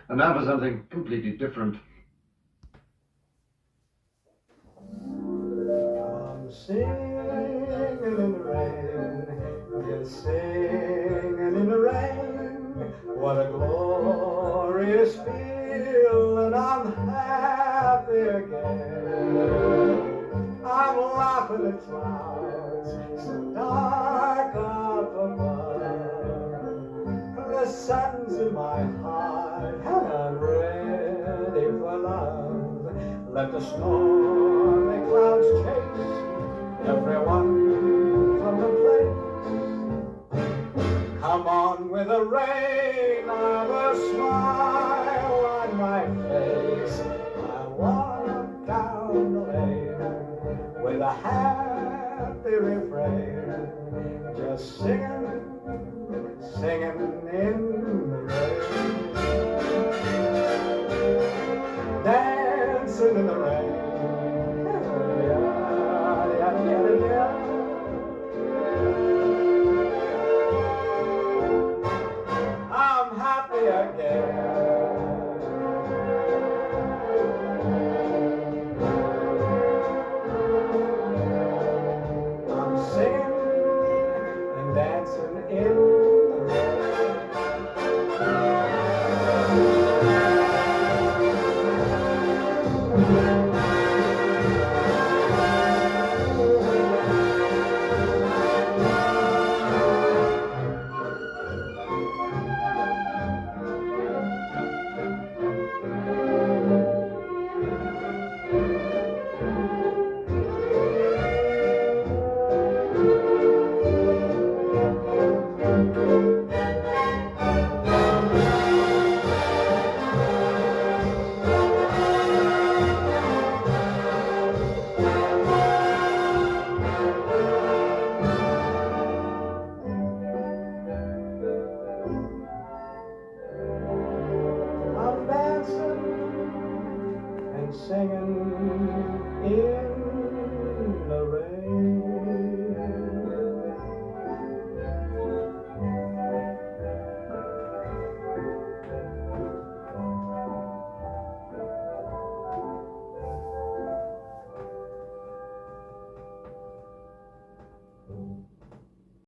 And now for something completely different. I'm singing in the rain, just singing in the rain. What a glorious feeling, I'm happy again. I'm laughing at clouds so dark up above. The sun's in my heart and I'm ready for love. Let the stormy clouds chase everyone from the place. Come on with the rain, I've a smile on my face. I walk down the lane with a happy refrain, just singing, singing in the rain, dancing in the rain. I'm happy again. I'm singing and dancing in the rain. I'm dancing and singing in the rain.